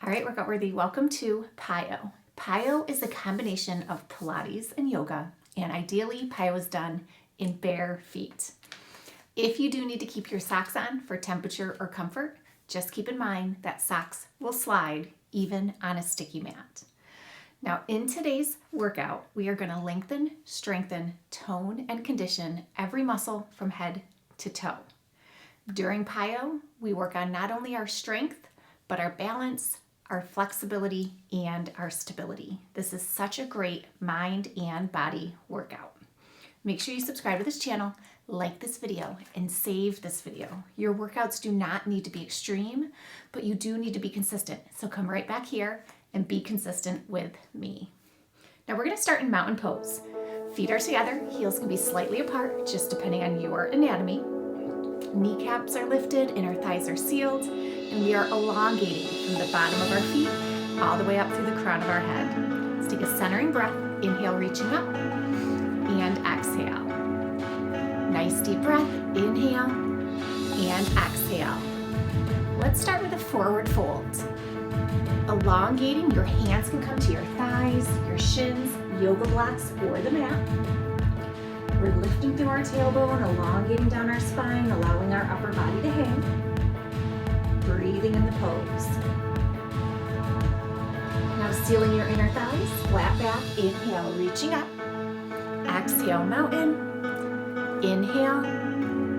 All right, workout worthy, welcome to PiYo. PiYo is a combination of Pilates and yoga, and ideally PiYo is done in bare feet. If you do need to keep your socks on for temperature or comfort, just keep in mind that socks will slide even on a sticky mat. Now in today's workout, we are going to lengthen, strengthen, tone, and condition every muscle from head to toe. During PiYo, we work on not only our strength, but our balance, our flexibility, and our stability. This is such a great mind and body workout. Make sure you subscribe to this channel, like this video, and save this video. Your workouts do not need to be extreme, but you do need to be consistent. So come right back here and be consistent with me. Now we're gonna start in mountain pose. Feet are together, heels can be slightly apart, just depending on your anatomy. Kneecaps are lifted, inner thighs are sealed, and we are elongating from the bottom of our feet all the way up through the crown of our head. Let's take a centering breath. Inhale, reaching up, and exhale. Nice deep breath. Inhale and exhale. Let's start with a forward fold. Elongating, your hands can come to your thighs, your shins, yoga blocks, or the mat. We're lifting through our tailbone, elongating down our spine, allowing our upper body to hang. Breathing in the pose. Now sealing your inner thighs, flat back. Inhale, reaching up. Exhale, mountain. Inhale.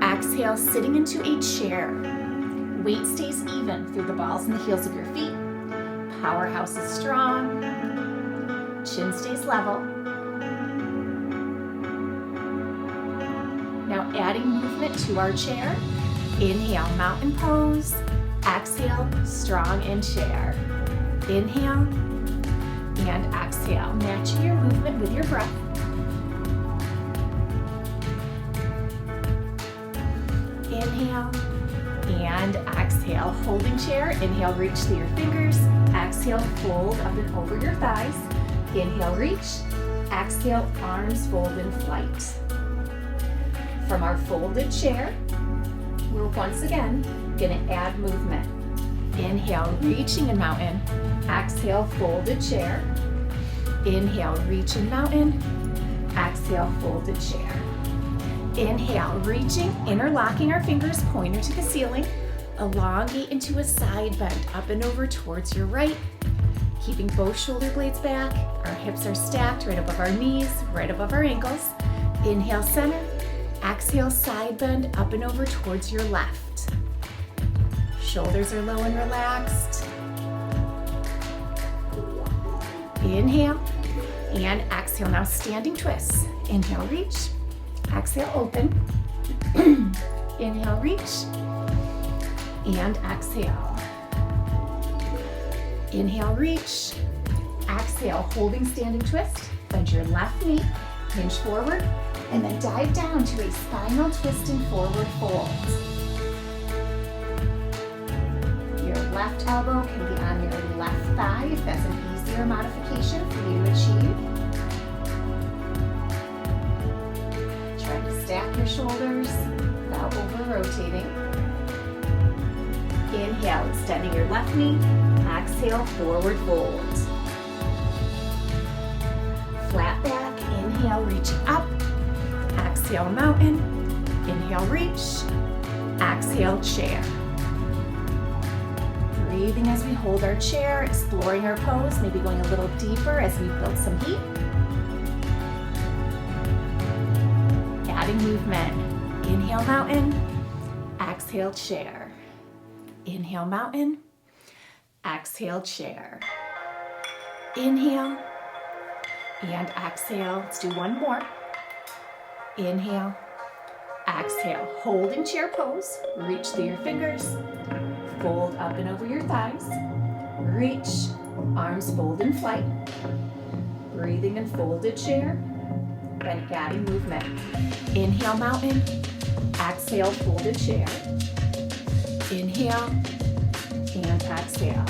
Exhale, sitting into a chair. Weight stays even through the balls and the heels of your feet. Powerhouse is strong. Chin stays level. Now adding movement to our chair. Inhale, mountain pose. Exhale, strong in chair. Inhale and exhale. Matching your movement with your breath. Inhale and exhale. Holding chair. Inhale, reach through your fingers. Exhale, fold up and over your thighs. Inhale, reach. Exhale, arms fold in flight. From our folded chair, we're once again going to add movement. Inhale, reaching in mountain. Exhale, folded chair. Inhale, reaching mountain. Exhale, folded chair. Inhale, reaching, interlocking our fingers, pointer to the ceiling. Elongate into a side bend, up and over towards your right. Keeping both shoulder blades back. Our hips are stacked right above our knees, right above our ankles. Inhale, center. Exhale, side bend, up and over towards your left. Shoulders are low and relaxed. Inhale and exhale. Now standing twists. Inhale, reach. Exhale, open. Inhale, reach. And exhale. Inhale, reach. Exhale, holding standing twist. Bend your left knee, hinge forward, and then dive down to a spinal twist and forward fold. Your left elbow can be on your left thigh if that's an easier modification for you to achieve. Try to stack your shoulders without over-rotating. Inhale, extending your left knee. Exhale, forward fold. Flat back, inhale, reaching up. Exhale, mountain. Inhale, reach. Exhale, chair. Breathing as we hold our chair, exploring our pose, maybe going a little deeper as we build some heat. Adding movement. Inhale, mountain. Exhale, chair. Inhale, mountain. Exhale, chair. Inhale and exhale. Let's do one more. Inhale, exhale, holding chair pose. Reach through your fingers, fold up and over your thighs. Reach, arms fold in flight. Breathing in folded chair, then adding movement. Inhale, mountain. Exhale, folded chair. Inhale and exhale.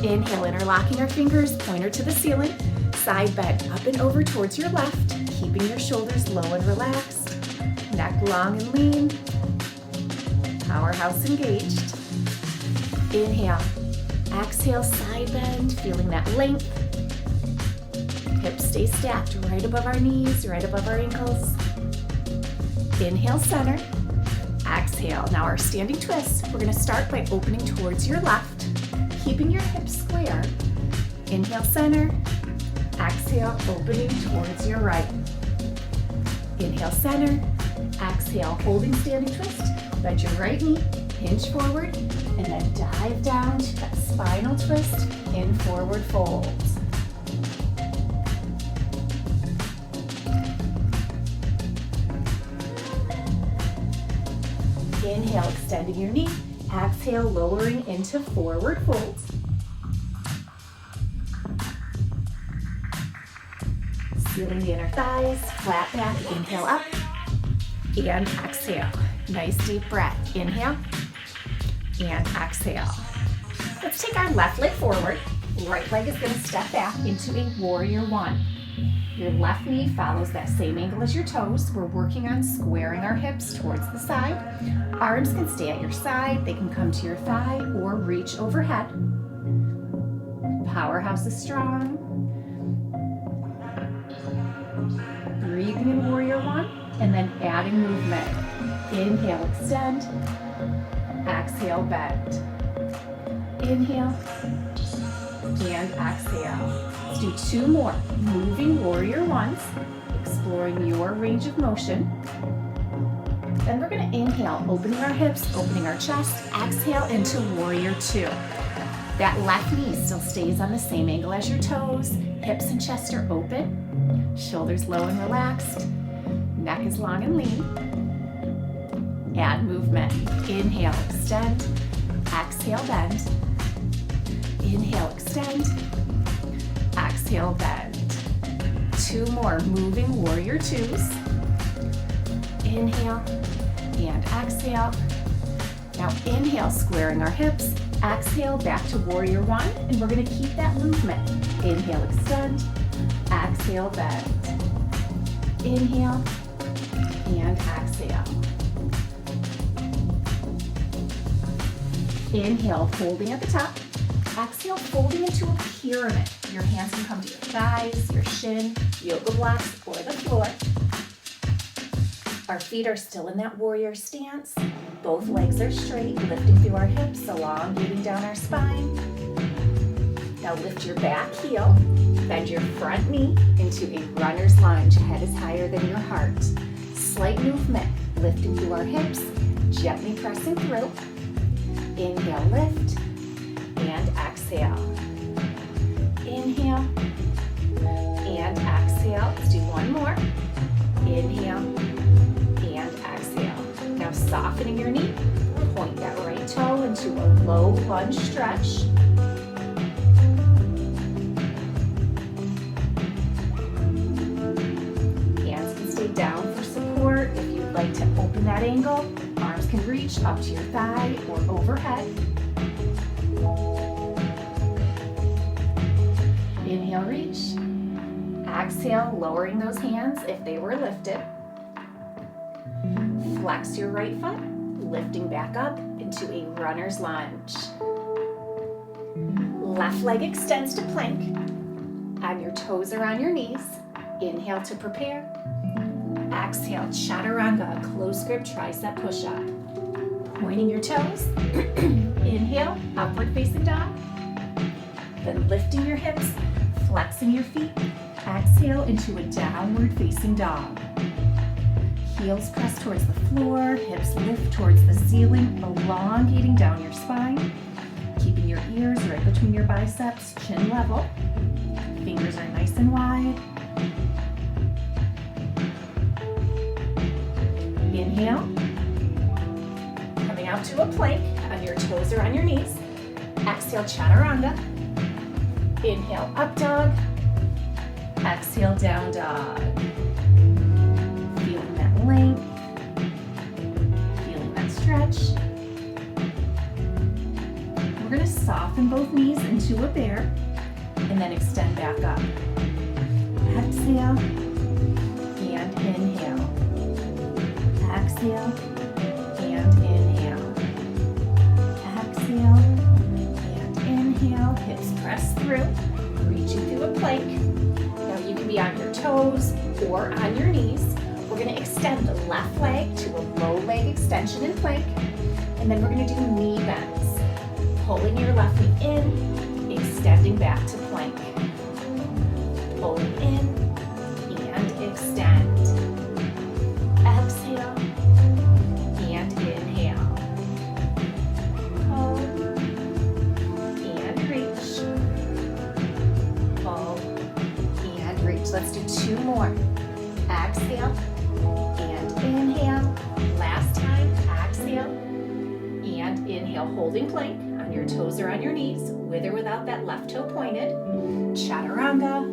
Inhale, interlocking our fingers, pointer to the ceiling. Side bend up and over towards your left, keeping your shoulders low and relaxed. Neck long and lean. Powerhouse engaged. Inhale. Exhale, side bend, feeling that length. Hips stay stacked right above our knees, right above our ankles. Inhale, center. Exhale. Now our standing twist. We're going to start by opening towards your left, keeping your hips square. Inhale, center. Exhale, opening towards your right. Inhale, center. Exhale, holding standing twist. Bend your right knee, hinge forward, and then dive down to that spinal twist in forward fold. Inhale, extending your knee. Exhale, lowering into forward fold. Feeling the inner thighs, flat back, inhale up, and exhale. Nice deep breath. Inhale, and exhale. Let's take our left leg forward. Right leg is gonna step back into a warrior one. Your left knee follows that same angle as your toes. We're working on squaring our hips towards the side. Arms can stay at your side. They can come to your thigh or reach overhead. Powerhouse is strong. Breathing in warrior one, and then adding movement. Inhale, extend. Exhale, bend. Inhale, and exhale. Let's do two more. Moving warrior ones, exploring your range of motion. Then we're gonna inhale, opening our hips, opening our chest. Exhale into warrior two. That left knee still stays on the same angle as your toes. Hips and chest are open. Shoulders low and relaxed. Neck is long and lean. Add movement. Inhale, extend. Exhale, bend. Inhale, extend. Exhale, bend. Two more. Moving warrior twos. Inhale and exhale. Now inhale, squaring our hips. Exhale, back to warrior one. And we're going to keep that movement. Inhale, extend. Exhale, bend. Inhale and exhale. Inhale, folding at the top. Exhale, folding into a pyramid. Your hands can come to your thighs, your shin, yoga blocks, or the floor. Our feet are still in that warrior stance. Both legs are straight, lifting through our hips, elongating down our spine. Now lift your back heel, bend your front knee into a runner's lunge. Head is higher than your heart. Slight movement, lifting through our hips, gently pressing through. Inhale, lift, and exhale. Inhale, and exhale. Let's do one more. Inhale, and exhale. Now softening your knee, point that right toe into a low lunge stretch. Down for support. If you'd like to open that angle, arms can reach up to your thigh or overhead. Inhale, reach. Exhale, lowering those hands if they were lifted. Flex your right foot, lifting back up into a runner's lunge. Left leg extends to plank, and your toes are on your knees. Inhale to prepare. Exhale, chaturanga, close grip tricep push-up. Pointing your toes. Inhale, upward facing dog. Then lifting your hips, flexing your feet. Exhale into a downward facing dog. Heels press towards the floor, hips lift towards the ceiling, elongating down your spine. Keeping your ears right between your biceps, chin level. Fingers are nice and wide. Inhale, coming out to a plank, and your toes are on your knees. Exhale, chaturanga. Inhale, up dog. Exhale, down dog. Feeling that length, feeling that stretch. We're going to soften both knees into a bear, and then extend back up. Exhale, and inhale. Exhale and inhale. Exhale and inhale. or on your knees. We're going to extend the left leg to a low leg extension in plank. And then we're going to do knee bends. Pulling your left knee in, extending back to plank. Pulling in and extend. Exhale and inhale. Pull and reach. Pull and reach. Let's do 2 more. Exhale and inhale. Last time, exhale and inhale. Holding plank on your toes or on your knees, with or without that left toe pointed. Chaturanga,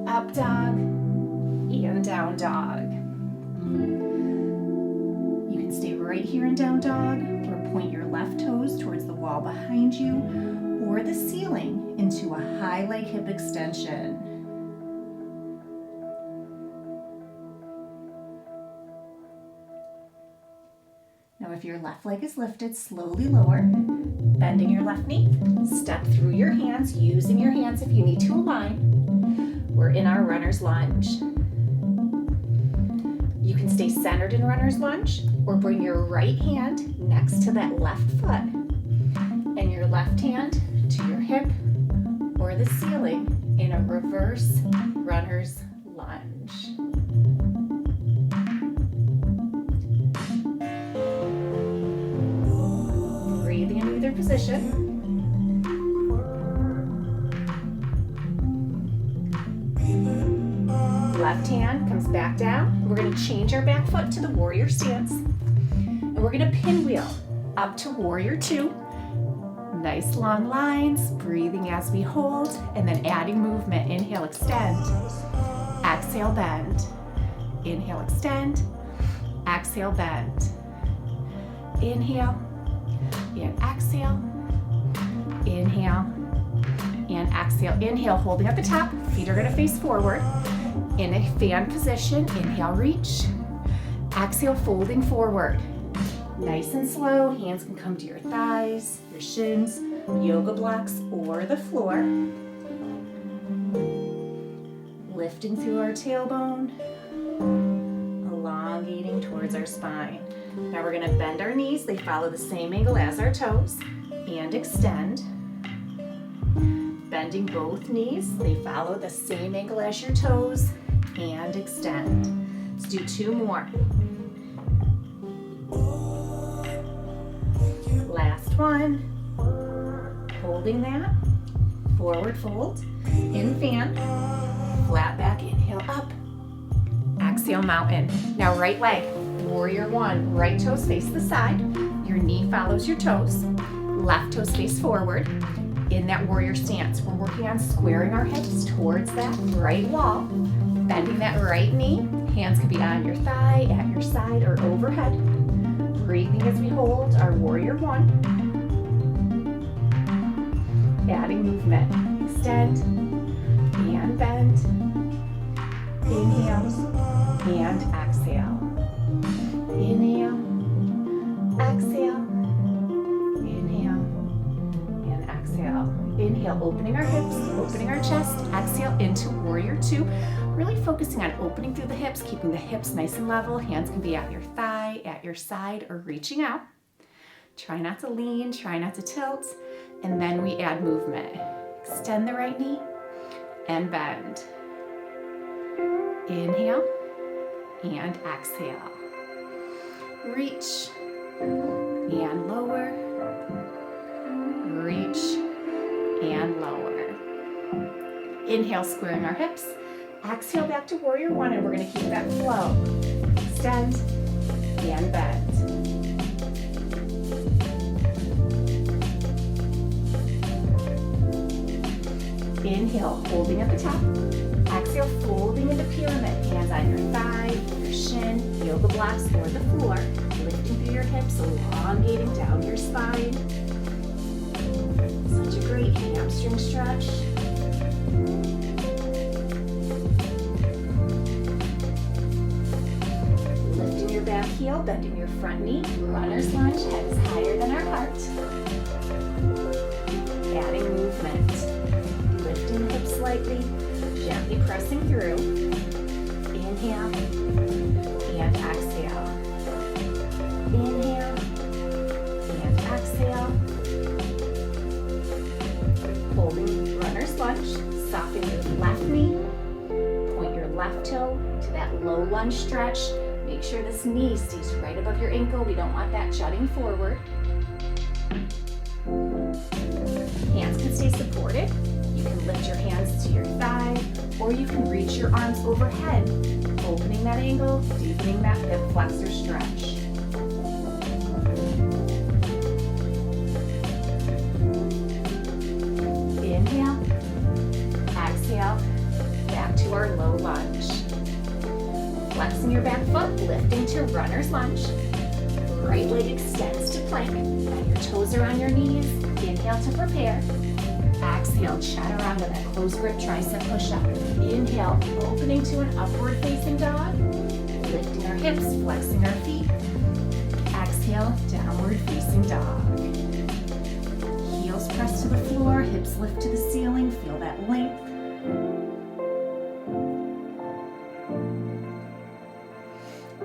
up dog, and down dog. You can stay right here in down dog, or point your left toes towards the wall behind you, or the ceiling into a high leg hip extension. Now if your left leg is lifted, slowly lower, bending your left knee, step through your hands, using your hands if you need to align. We're in our runner's lunge. You can stay centered in runner's lunge, or bring your right hand next to that left foot, and your left hand to your hip or the ceiling in a reverse runner's lunge. Breathing in either position. Left hand comes back down. We're going to change our back foot to the warrior stance. And we're going to pinwheel up to warrior 2. Nice long lines, breathing as we hold, and then adding movement. Inhale, extend. Exhale, bend. Inhale, extend. Exhale, bend. Inhale and exhale. Inhale and exhale. Inhale, holding at the top. Feet are going to face forward. In a fan position, inhale, reach. Exhale, folding forward. Nice and slow, hands can come to your thighs, your shins, yoga blocks, or the floor. Lifting through our tailbone, elongating towards our spine. Now we're gonna bend our knees, they follow the same angle as our toes, and extend. Bending both knees, they follow the same angle as your toes, and extend. Let's do 2 more. Last one. Holding that. Forward fold. In fan. Flat back, inhale up. Exhale, mountain. Now right leg. Warrior 1. Right toes face the side. Your knee follows your toes. Left toes face forward. In that warrior stance, we're working on squaring our hips towards that right wall. Bending that right knee. Hands can be on your thigh, at your side, or overhead. Breathing as we hold our warrior 1. Adding movement. Extend and bend. Inhale and exhale. Inhale, exhale. Inhale and exhale. Inhale, opening our hips, opening our chest. Exhale into warrior 2. Really focusing on opening through the hips, keeping the hips nice and level. Hands can be at your thigh, at your side, or reaching out. Try not to lean, try not to tilt. And then we add movement. Extend the right knee and bend. Inhale and exhale. Reach and lower. Reach and lower. Inhale, squaring our hips. Exhale back to warrior 1, and we're going to keep that flow. Extend and bend. Inhale, holding at the top. Exhale, folding into pyramid. Hands on your thigh, your shin, yoga blocks, or the floor. Lifting through your hips, elongating down your spine. Such a great hamstring stretch. Lifting your back heel, bending your front knee. Runner's lunge, head is higher than our heart. Adding movement. Lifting the hips slightly, gently pressing through. Inhale and exhale. Inhale and exhale. Holding runner's lunge. Soften your left knee. Point your left toe to that low lunge stretch. Make sure this knee stays right above your ankle. We don't want that jutting forward. Hands can stay supported. You can lift your hands to your thigh, or you can reach your arms overhead, opening that angle, deepening that hip flexor stretch. Inhale, exhale, back to our low lunge. Flexing your back foot, lifting to runner's lunge. Right leg extends to plank, and your toes are on your knees. Inhale to prepare. Exhale, chaturanga, that close grip tricep push-up. Inhale, opening to an upward facing dog. Lifting our hips, flexing our feet. Exhale, downward facing dog. Heels press to the floor, hips lift to the ceiling. Feel that length.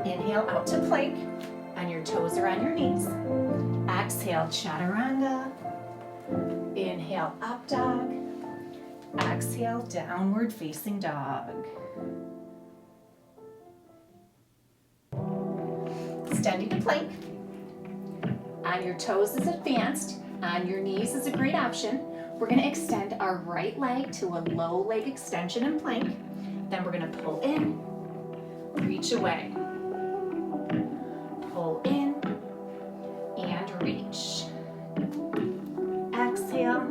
Inhale out to plank, and your toes are on your knees. Exhale, chaturanga. Inhale, up dog. Exhale, downward facing dog. Extending to plank. On your toes is advanced. On your knees is a great option. We're going to extend our right leg to a low leg extension in plank. Then we're going to pull in, reach away. Pull in and reach. Exhale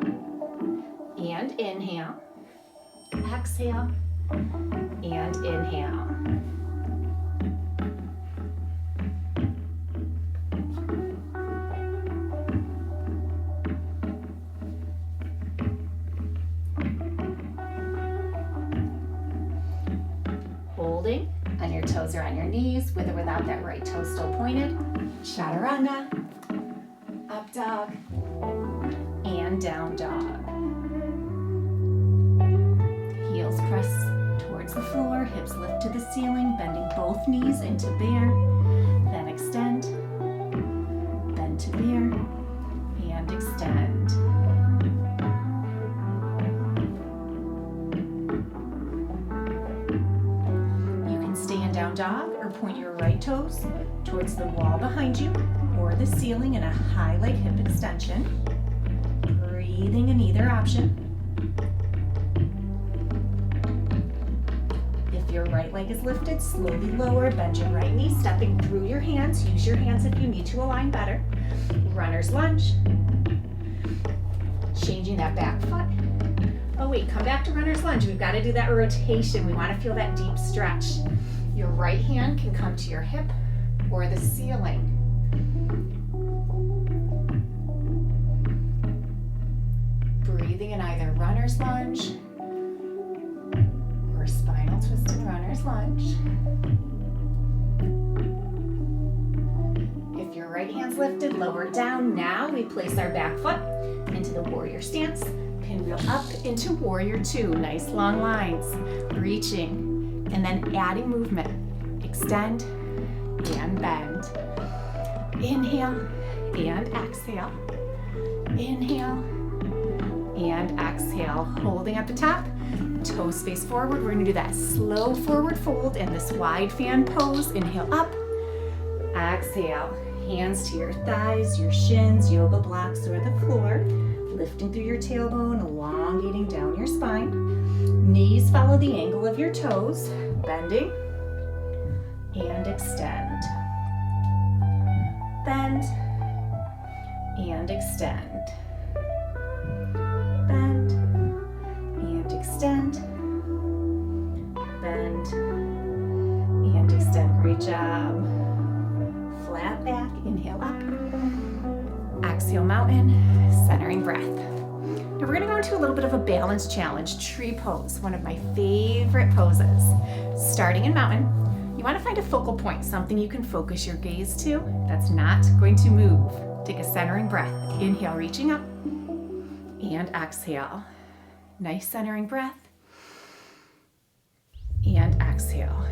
and inhale. Exhale and inhale. Holding, and your toes are on your knees, with or without that right toe still pointed. Chaturanga, up dog, and down dog. Heels press towards the floor, hips lift to the ceiling, bending both knees into bear. Then extend, bend to bear, and extend. You can stay in down dog or point your right toes towards the wall behind you or the ceiling in a high leg hip extension. Breathing in either option. If your right leg is lifted, slowly lower, bend your right knee, stepping through your hands. Use your hands if you need to align better. Runner's lunge. Changing that back foot. Oh wait, come back to runner's lunge. We've got to do that rotation. We want to feel that deep stretch. Your right hand can come to your hip or the ceiling. Breathing in either runner's lunge or spinal twist in runner's lunge. If your right hand's lifted, lower down. Now we place our back foot into the warrior stance. Pinwheel up into warrior two. Nice long lines. Reaching and then adding movement. Extend and bend. Inhale and exhale. Inhale and exhale. Holding at the top, toes face forward. We're going to do that slow forward fold in this wide fan pose. Inhale up, exhale. Hands to your thighs, your shins, yoga blocks, or the floor. Lifting through your tailbone, elongating down your spine. Knees follow the angle of your toes. Bending and extend. Bend and extend. Bend and extend. Bend and extend. Great job. Flat back, inhale up. Exhale, mountain, centering breath. Now we're gonna go into a little bit of a balance challenge, tree pose, one of my favorite poses. Starting in mountain, you wanna find a focal point, something you can focus your gaze to that's not going to move. Take a centering breath. Inhale, reaching up, and exhale. Nice centering breath. And exhale.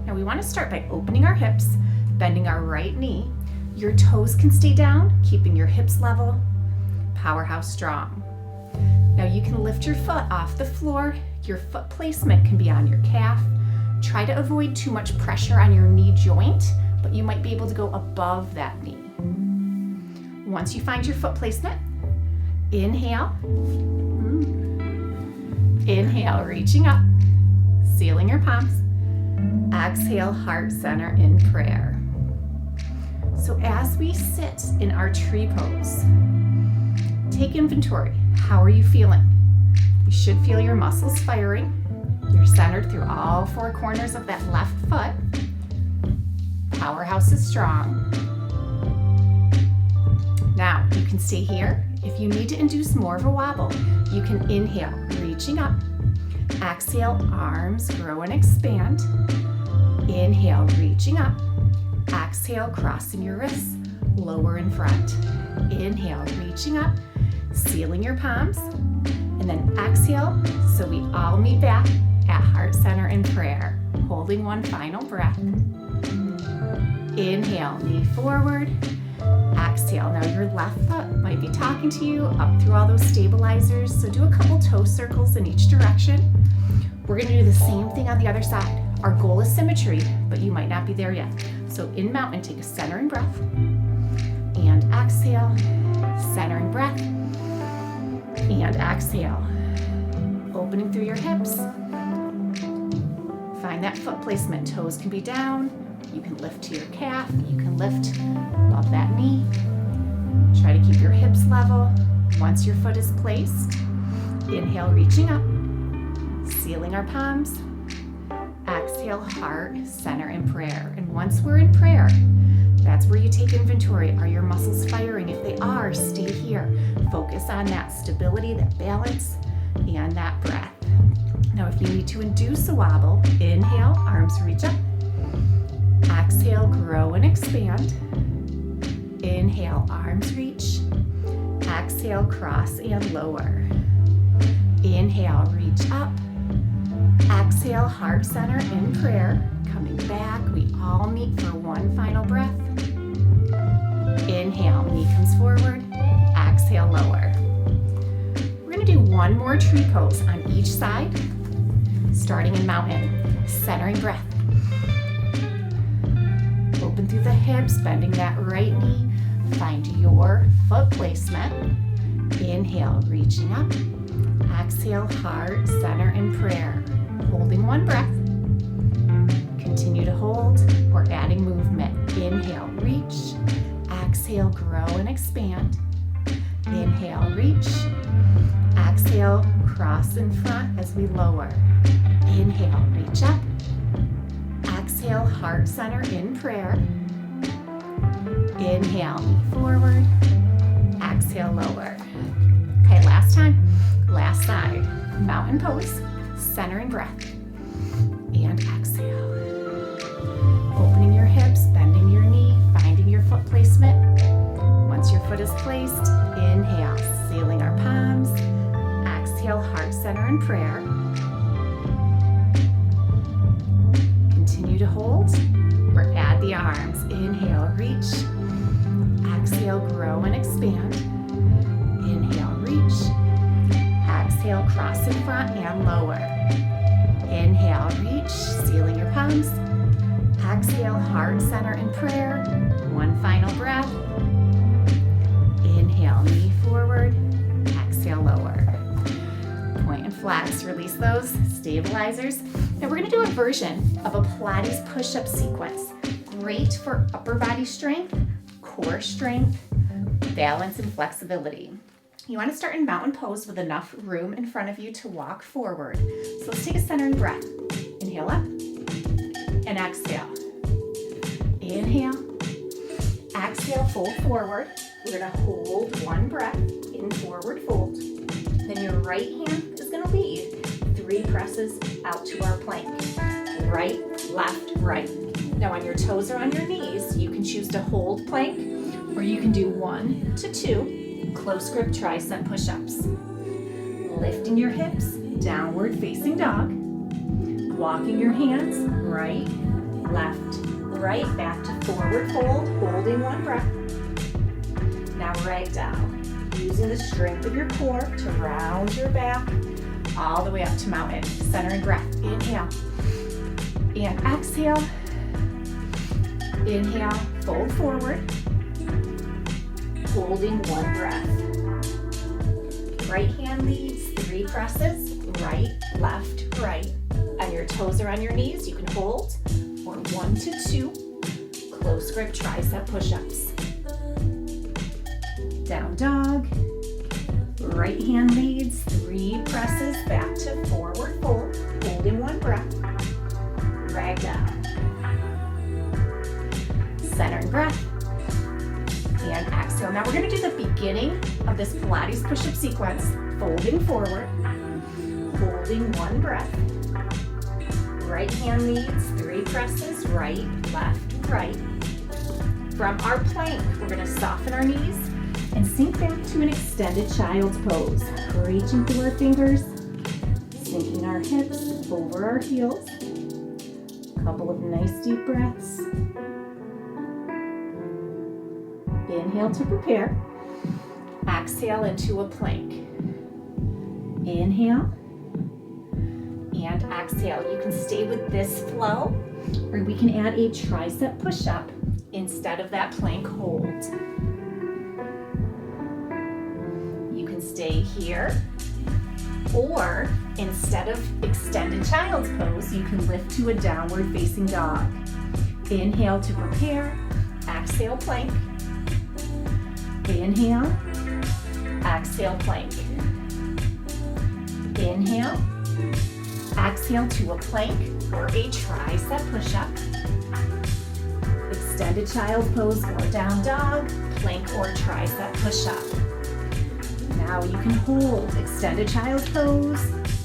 Now we want to start by opening our hips, bending our right knee. Your toes can stay down, keeping your hips level. Powerhouse strong. Now you can lift your foot off the floor. Your foot placement can be on your calf. Try to avoid too much pressure on your knee joint, but you might be able to go above that knee. Once you find your foot placement, inhale. Inhale, reaching up, sealing your palms. Exhale, heart center in prayer. So as we sit in our tree pose, take inventory. How are you feeling? You should feel your muscles firing. You're centered through all four corners of that left foot. Powerhouse is strong. Now, you can stay here. If you need to induce more of a wobble, you can inhale, reaching up. Exhale, arms grow and expand. Inhale, reaching up. Exhale, crossing your wrists, lower in front. Inhale, reaching up, sealing your palms. And then exhale, so we all meet back at heart center in prayer. Holding one final breath. Inhale, knee forward. Exhale, now your left foot might be talking to you up through all those stabilizers, so do a couple toe circles in each direction. We're gonna do the same thing on the other side. Our goal is symmetry, but you might not be there yet. So in mountain, take a centering breath, and exhale, centering breath, and exhale. Opening through your hips. Find that foot placement. Toes can be down. You can lift to your calf. You can lift above that knee. Try to keep your hips level. Once your foot is placed, inhale, reaching up, sealing our palms. Exhale, heart, center in prayer. And once we're in prayer, that's where you take inventory. Are your muscles firing? If they are, stay here. Focus on that stability, that balance, and that breath. Now, if you need to induce a wobble, inhale, arms reach up. Exhale, grow and expand. Inhale, arms reach. Exhale, cross and lower. Inhale, reach up. Exhale, heart center in prayer. Coming back, we all meet for one final breath. Inhale, knee comes forward. Exhale, lower. We're gonna do one more tree pose on each side, starting in mountain. Centering breath. Open through the hips, bending that right knee. Find your foot placement. Inhale, reaching up. Exhale, heart, center in prayer. Holding one breath. Continue to hold. We're adding movement. Inhale, reach. Exhale, grow and expand. Inhale, reach. Exhale, cross in front as we lower. Inhale, reach up. Exhale, heart center in prayer. Inhale, knee forward. Exhale, lower. Okay, last time. Last side. Mountain pose. Centering breath. And exhale. Opening your hips, bending your knee, finding your foot placement. Once your foot is placed, inhale, sealing our palms. Exhale, heart center in prayer. Continue to hold or add the arms. Inhale, reach. Exhale, grow and expand. Inhale, reach. Exhale, cross in front and lower. Inhale, reach, sealing your palms. Exhale, heart center in prayer. One final breath. Inhale, knee forward. Exhale, lower. Point and flex, release those stabilizers. Now we're gonna do a version of a Pilates push-up sequence. Great for upper body strength, core strength, balance and flexibility. You want to start in mountain pose with enough room in front of you to walk forward. So let's take a centering breath. Inhale up and exhale. Inhale, exhale, fold forward. We're going to hold one breath in forward fold. Then your right hand is going to lead 3 presses out to our plank. Right, left, right. Now on your toes or on your knees, you can choose to hold plank, or you can do 1 to 2 close grip tricep push-ups. Lifting your hips, downward facing dog. Walking your hands right left, right, back to forward fold, holding one breath. Now ragdoll, using the strength of your core to round your back all the way up to mountain. Centering breath, inhale, and exhale. Inhale, fold forward, holding one breath. Right hand leads, 3 presses, right, left, right. On your toes or on your knees, you can hold, or 1 to 2, close grip tricep push-ups. Down dog, right hand leads, 3 presses, back to forward fold, holding one breath. Ragdoll. Centering breath, and exhale. Now we're gonna do the beginning of this Pilates push-up sequence, folding forward, holding one breath. Right hand leads, 3 presses, right, left, right. From our plank, we're gonna soften our knees and sink back to an extended child's pose. Reaching through our fingers, sinking our hips over our heels. Couple of nice deep breaths. Inhale to prepare. Exhale into a plank. Inhale and exhale. You can stay with this flow, or we can add a tricep push-up instead of that plank hold. You can stay here, or instead of extended child's pose, you can lift to a downward facing dog. Inhale to prepare. Exhale, plank. Inhale, exhale, plank. Inhale, exhale to a plank or a tricep push-up. Extended child's pose or down dog, plank or tricep push-up. Now you can hold extended child's pose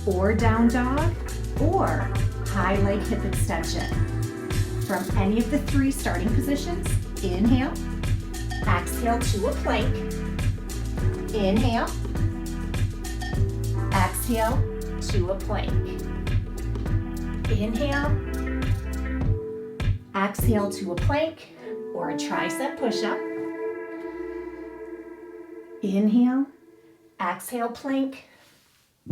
or down dog or high leg hip extension. From any of the 3 starting positions, inhale, exhale to a plank. Inhale, exhale to a plank. Inhale, exhale to a plank or a tricep push-up. Inhale, exhale, plank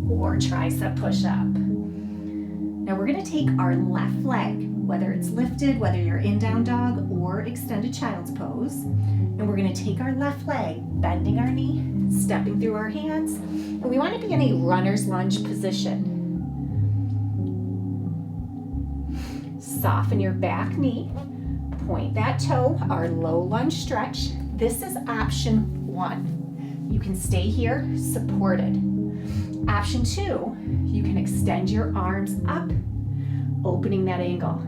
or tricep push-up. Now we're going to take our left leg, whether it's lifted, whether you're in down dog or extended child's pose, and we're going to take our left leg, bending our knee, stepping through our hands, and we want to be in a runner's lunge position. Soften your back knee, point that toe, our low lunge stretch. This is option 1. You can stay here, supported. Option 2, you can extend your arms up, opening that angle.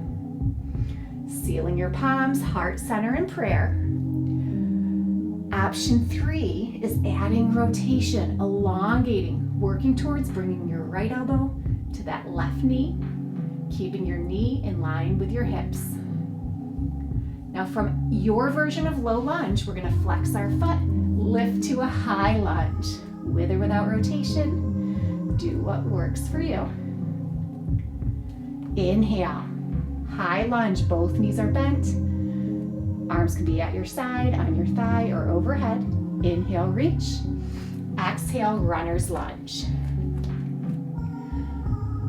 Sealing your palms, heart center in prayer. Option 3 is adding rotation, elongating, working towards bringing your right elbow to that left knee, keeping your knee in line with your hips. Now from your version of low lunge, we're going to flex our foot, lift to a high lunge. With or without rotation, do what works for you. Inhale, high lunge, both knees are bent. Arms can be at your side, on your thigh, or overhead. Inhale, reach. Exhale, runner's lunge.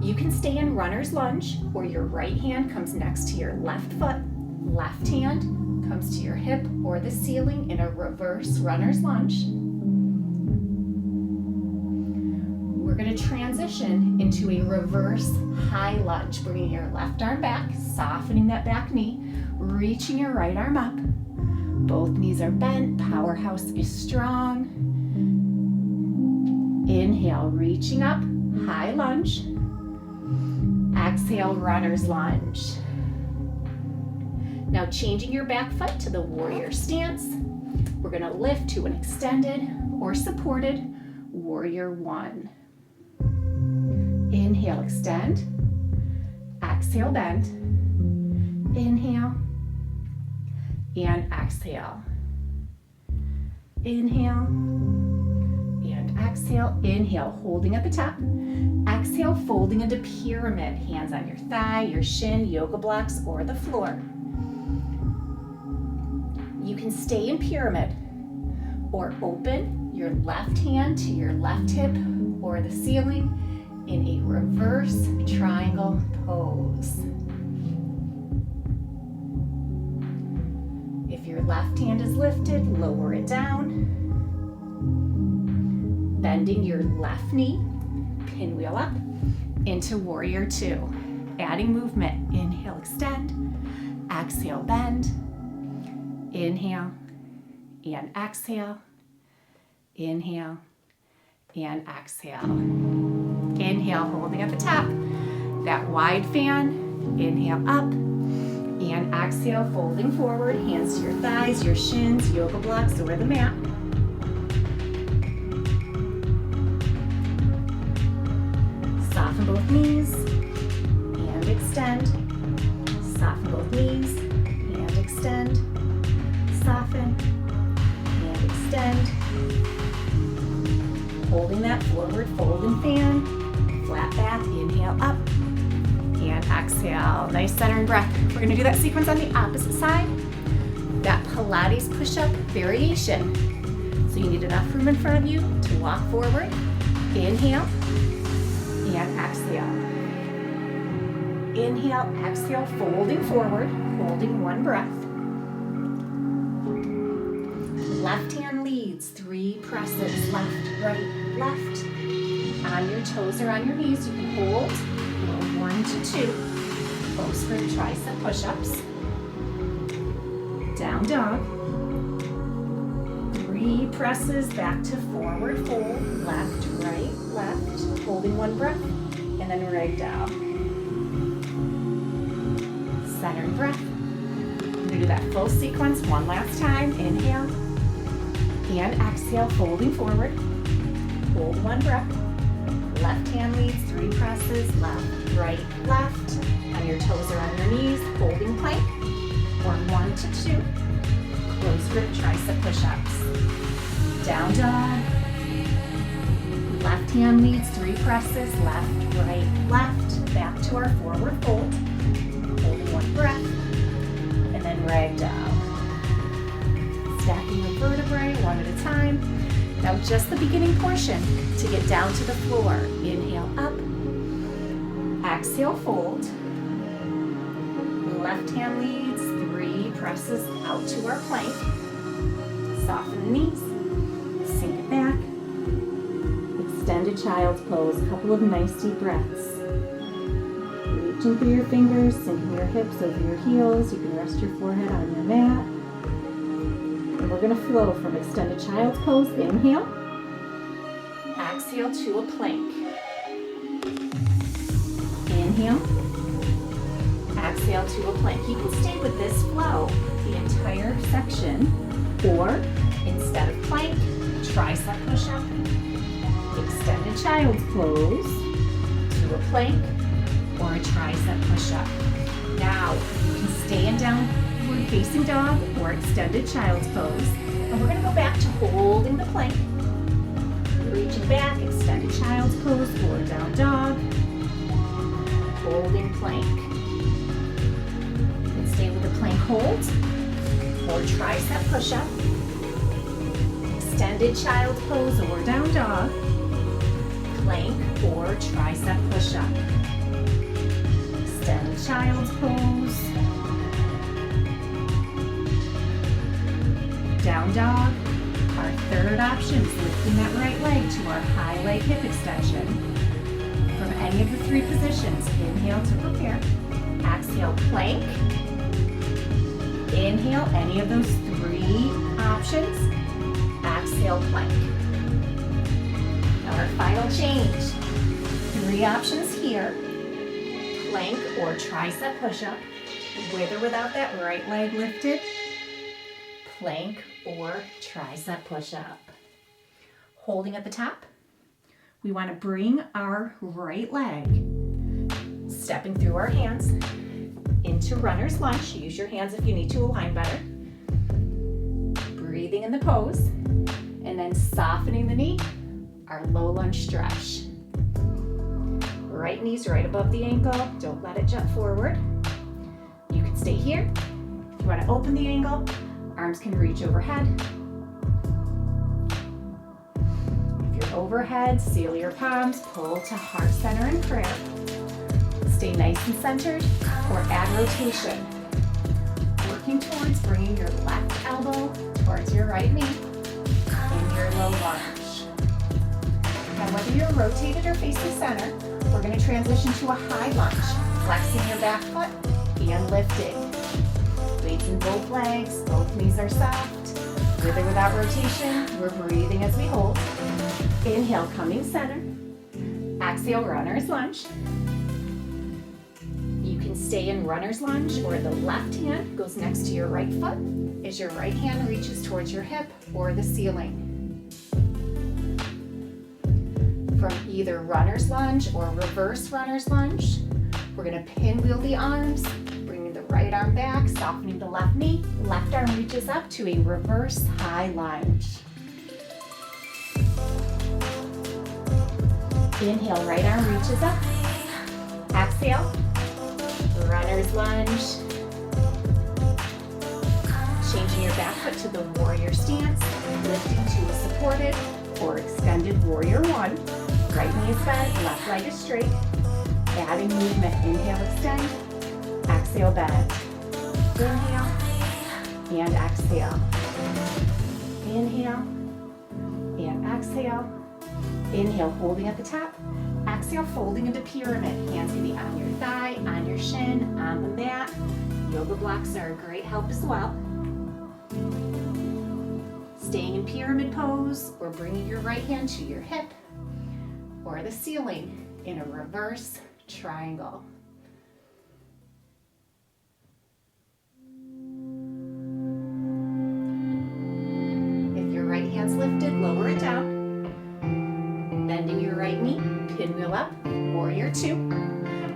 You can stay in runner's lunge, or your right hand comes next to your left foot. Left hand comes to your hip or the ceiling in a reverse runner's lunge. We're going to transition into a reverse high lunge, bringing your left arm back, softening that back knee, reaching your right arm up. Both knees are bent, powerhouse is strong. Inhale, reaching up, high lunge. Exhale, runner's lunge. Now changing your back foot to the warrior stance. We're going to lift to an extended or supported warrior 1. Inhale, extend. Exhale, bend. Inhale and exhale. Inhale and exhale, inhale, holding at the top. Exhale, folding into pyramid. Hands on your thigh, your shin, yoga blocks, or the floor. You can stay in pyramid or open your left hand to your left hip or the ceiling in a reverse triangle pose. If your left hand is lifted, lower it down. Bending your left knee, pinwheel up into warrior two. Adding movement, inhale, extend, exhale, bend, inhale, and exhale, inhale, and exhale. Inhale, holding at the top, that wide fan, inhale up, and exhale, folding forward, hands to your thighs, your shins, yoga blocks, or the mat. Soften both knees, and extend. Soften both knees, and extend. Soften, and extend. Holding that forward folding fan, flat back, inhale up, and exhale. Nice centering breath. We're gonna do that sequence on the opposite side. That Pilates push-up variation. So you need enough room in front of you to walk forward. Inhale, and exhale. Inhale, exhale, folding forward, holding one breath. Left hand leads, 3 presses, left, right, left. On your toes or on your knees, you can hold, or 1 to 2. Close grip tricep push-ups. Down dog. 3 presses back to forward fold, left, right, left. Holding one breath, and then right down. Centering breath. We're gonna do that full sequence one last time. Inhale, and exhale, folding forward. Hold one breath. Left hand leads, 3 presses, left, right, left. On your toes or on your knees, holding plank, or 1 to 2. Close grip tricep push-ups. Down dog. Left hand leads, 3 presses, left, right, left. Back to our forward fold. Holding one breath, and then rag down. Stacking the vertebrae one at a time. Now just the beginning portion to get down to the floor. Inhale up, exhale fold. Left hand leads, 3 presses out to our plank. Soften the knees, sink it back. Extended child's pose, a couple of nice deep breaths. Reaching through your fingers, sinking your hips over your heels. You can rest your forehead on your mat. And we're gonna flow from extended child's pose, inhale. Exhale to a plank. Inhale. Exhale to a plank. You can stay with this flow the entire section, or instead of plank, tricep push-up, extended child's pose, to a plank, or a tricep push-up. Now, you can stay in downward facing dog or extended child's pose. And we're gonna go back to holding the plank, reaching back, extended child's pose, or down dog, holding plank. You can stay with the plank hold, or tricep push-up, extended child's pose, or down dog, plank, or tricep push-up. Extended child's pose, down dog. Our third option is lifting that right leg to our high leg hip extension. From any of the 3 positions, inhale to prepare. Exhale, plank. Inhale, any of those 3 options. Exhale, plank. Now our final change. 3 options here. Plank or tricep push-up, with or without that right leg lifted. Plank or tricep push-up. Holding at the top, we want to bring our right leg, stepping through our hands, into runner's lunge. Use your hands if you need to align better. Breathing in the pose, and then softening the knee. our low lunge stretch. Right knee's right above the ankle. Don't let it jut forward. You can stay here. If you want to open the angle, arms can reach overhead. If you're overhead, seal your palms, pull to heart center in prayer. Stay nice and centered, or add rotation. Working towards bringing your left elbow towards your right knee in your low lunge. Now whether you're rotated or facing center, we're going to transition to a high lunge, flexing your back foot and lifting. Weights in both legs, both knees are soft. With or without rotation, we're breathing as we hold. Inhale, coming center. Exhale, runner's lunge. You can stay in runner's lunge, or the left hand goes next to your right foot as your right hand reaches towards your hip or the ceiling. From either runner's lunge or reverse runner's lunge, we're going to pinwheel the arms, bringing the right arm back, softening the left knee. Left arm reaches up to a reverse high lunge. Inhale, right arm reaches up. Exhale, runner's lunge. Changing your back foot to the warrior stance, lifting to a supported or extended warrior one. Right knee is bent, left leg is straight. Adding movement, inhale, extend. Exhale, bend. Inhale and exhale. Inhale and exhale. Inhale, holding at the top. Exhale, folding into pyramid. Hands can be on your thigh, on your shin, on the mat. Yoga blocks are a great help as well. Staying in pyramid pose, or bringing your right hand to your hip or the ceiling in a reverse triangle. If your right hand's lifted, lower it down. Bending your right knee, pinwheel up, warrior two.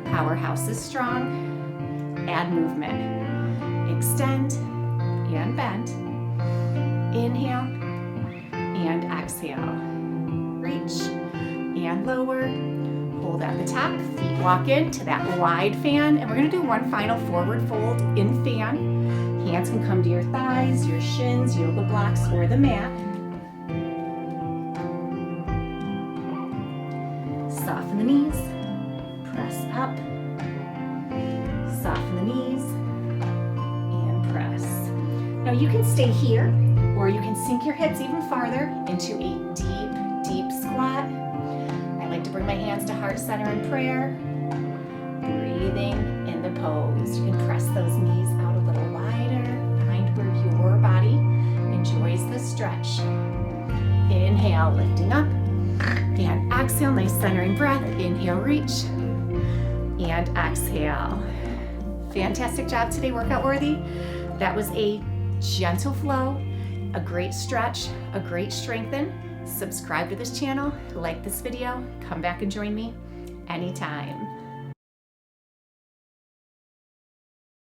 Powerhouse is strong. Add movement. Extend and bend. Inhale and exhale. Reach and lower. Hold at the top. Feet walk into that wide fan. And we're going to do one final forward fold in fan. Hands can come to your thighs, your shins, yoga blocks, or the mat. Soften the knees. Press up. Soften the knees. And press. Now you can stay here, or you can sink your hips even farther into a deep, deep squat. I like to bring my hands to heart center in prayer. Breathing in the pose. You can press those knees out a little wider. Find where your body enjoys the stretch. Inhale, lifting up. And exhale, nice centering breath. Inhale, reach. And exhale. Fantastic job today, workout worthy. That was a gentle flow, a great stretch, a great strengthen. Subscribe to this channel, like this video, come back and join me anytime.